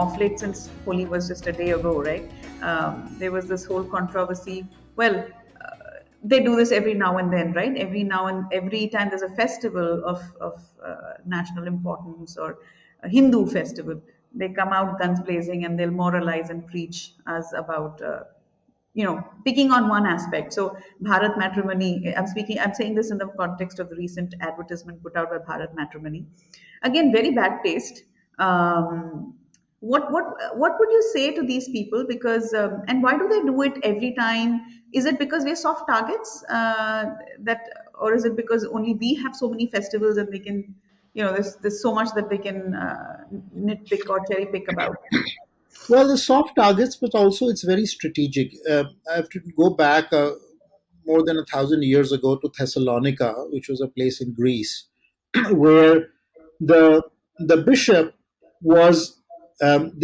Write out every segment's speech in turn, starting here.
off late since Holi was just a day ago, right? There was this whole controversy. Well, they do this every now and then, right? Every time there's a festival of national importance or a Hindu festival, they come out guns blazing and they'll moralize and preach us about picking on one aspect. So Bharat Matrimony, I'm saying this in the context of the recent advertisement put out by Bharat Matrimony. Again, very bad taste. um, what would you say to these people? Because and why do they do it every time? Is it because we're soft targets, that, or is it because only we have so many festivals and they can, there's so much that they can nitpick or cherry pick about? Well, the soft targets, but also it's very strategic. I have to go back more than 1,000 years ago to Thessalonica, which was a place in Greece, where the the bishop was.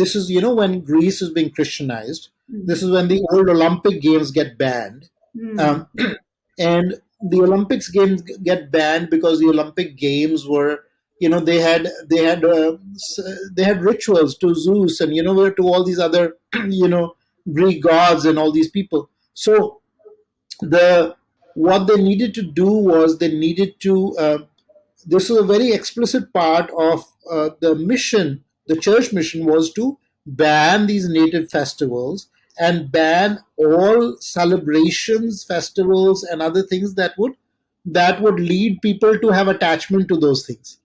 This is when Greece is being Christianized. This is when the old Olympic Games get banned, Hmm. um, and the Olympics games get banned because the Olympic Games were, they had rituals to Zeus, and were to all these other Greek gods and all these people. So the what they needed to do was they needed to. This was a very explicit part of the mission. The church mission was to ban these native festivals and ban all celebrations, festivals, and other things that would lead people to have attachment to those things.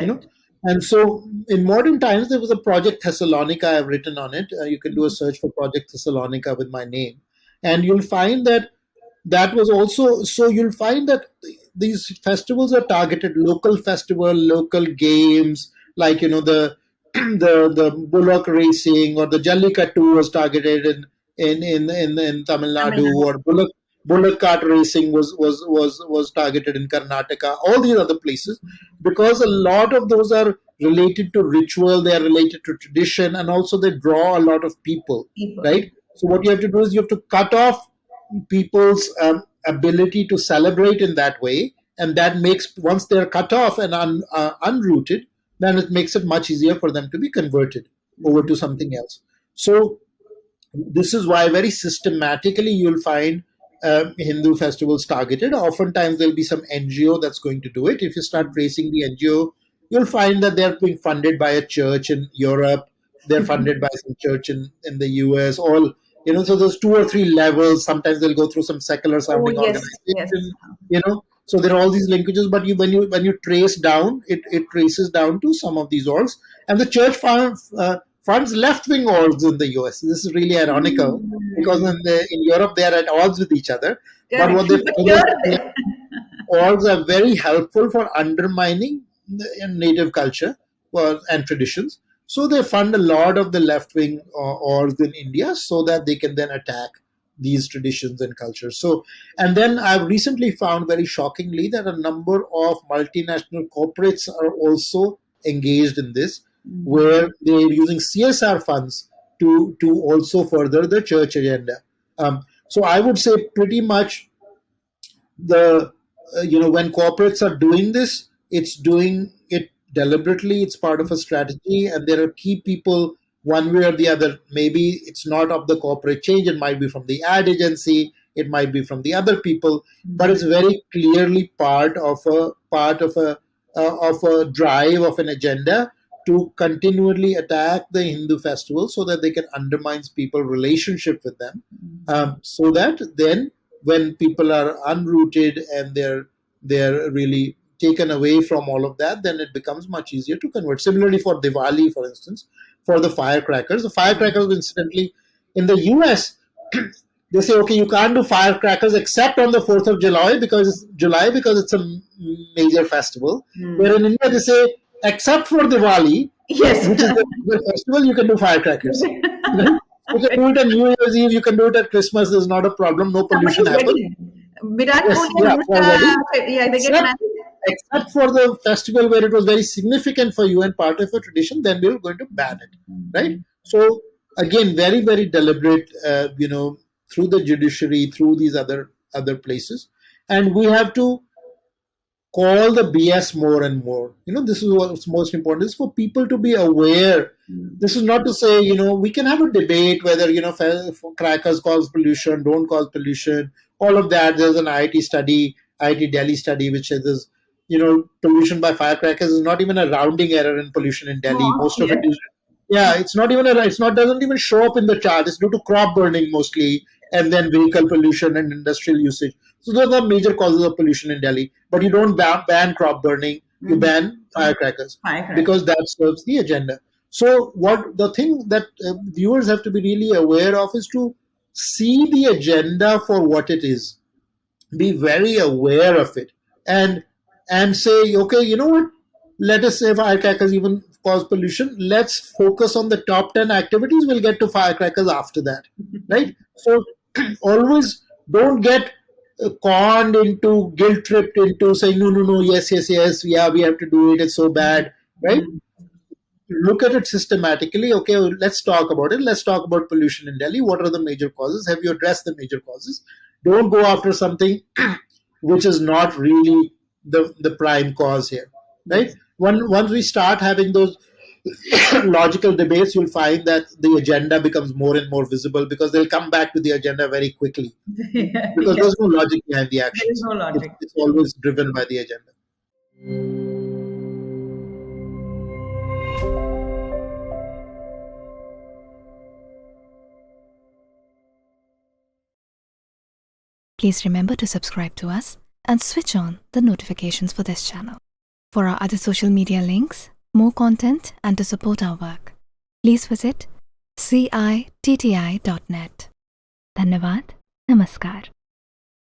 You know, Right. and so in modern times there was a Project Thessalonica. I've written on it. You can do a search for Project Thessalonica with my name, and you'll find that that was also so you'll find that these festivals are targeted local festival, local games, like the bullock racing, or the jallikattu was targeted in Tamil Tamil Nadu, Nadu. or bullock cart racing was targeted in Karnataka, all these other places, because a lot of those are related to ritual, they are related to tradition, and also they draw a lot of people, People. right? So what you have to do is you have to cut off people's ability to celebrate in that way, and that makes, once they're cut off and unrooted, then it makes it much easier for them to be converted over Mhm. to something else. So this is why very systematically you'll find Hindu festivals targeted. Oftentimes there'll be some NGO that's going to do it. If you start tracing the NGO, you'll find that they're being funded by a church in Europe, they're funded by some church in the US, all, so there's two or three levels. Sometimes they'll go through some secular Oh sounding yes, yes. organization, so there are all these linkages, but when you trace down, it traces down to some of these orgs, and the church funds left-wing orgs in the US. This is really ironical because Hmm. in Europe they are at odds with each other. But Correct. what they But find is here, orgs are very helpful for undermining the native culture and traditions. So they fund a lot of the left-wing orgs in India so that they can then attack these traditions and cultures. So, and then I've recently found very shockingly that a number of multinational corporates are also engaged in this, where they're using CSR funds to also further the church agenda. So I would say pretty much the when corporates are doing this, it's doing it deliberately, it's part of a strategy, and there are key people one way or the other. Maybe it's not of the corporate change, it might be from the ad agency, it might be from the other people, but it's very clearly part of a drive of an agenda to continually attack the Hindu festivals so that they can undermine people's relationship with them, so that then when people are unrooted and they're really taken away from all of that, then it becomes much easier to convert. Similarly, for Diwali, for instance, for the firecrackers, incidentally, in the US, they say, okay, you can't do firecrackers except on the 4th of July because it's a major festival. Where in India, they say, except for Diwali, yes. which is the bigger festival, you can do firecrackers. Right? You can do it on New Year's Eve, you can do it at Christmas, there's not a problem, no pollution Somebody's happens. wedding. Virat Yes, Kohli and yeah, for Anushka, wedding. yeah, they get Except married. except for the festival where it was very significant for you and part of a tradition, then we are going to ban it, right? So again, very very deliberate, through the judiciary, through these other places, and we have to call the BS more and more. This is what's most important, is for people to be aware. This is not to say, we can have a debate whether, crackers cause pollution, don't cause pollution, all of that. There's an IIT Delhi study, which says, pollution by firecrackers is not even a rounding error in pollution in Delhi. Oh, Most of yes. it is, it's not even doesn't even show up in the chart. It's due to crop burning mostly, and then vehicle pollution and industrial usage. So those are major causes of pollution in Delhi. But you don't ban crop burning, you ban firecrackers, Firecrackers. because that serves the agenda. So what the thing that viewers have to be really aware of is to see the agenda for what it is. Be very aware of it, and say, okay, you know what? Let us say firecrackers even cause pollution. Let's focus on the top 10 activities. We'll get to firecrackers after that, right? So always don't get conned into, guilt tripped into saying, no, yes, yeah, we have to do it. It's so bad, right? Look at it systematically. Okay, let's talk about it. Let's talk about pollution in Delhi. What are the major causes? Have you addressed the major causes? Don't go after something which is not really the prime cause here, right? Once we start having those logical debates, you'll find that the agenda becomes more and more visible, because they'll come back to the agenda very quickly, because there's no logic behind the actions. There is no logic. It's always driven by the agenda. Please remember to subscribe to us and switch on the notifications for this channel. For our other social media links, more content, and to support our work, please visit citti.net. Dhanyavad. Namaskar.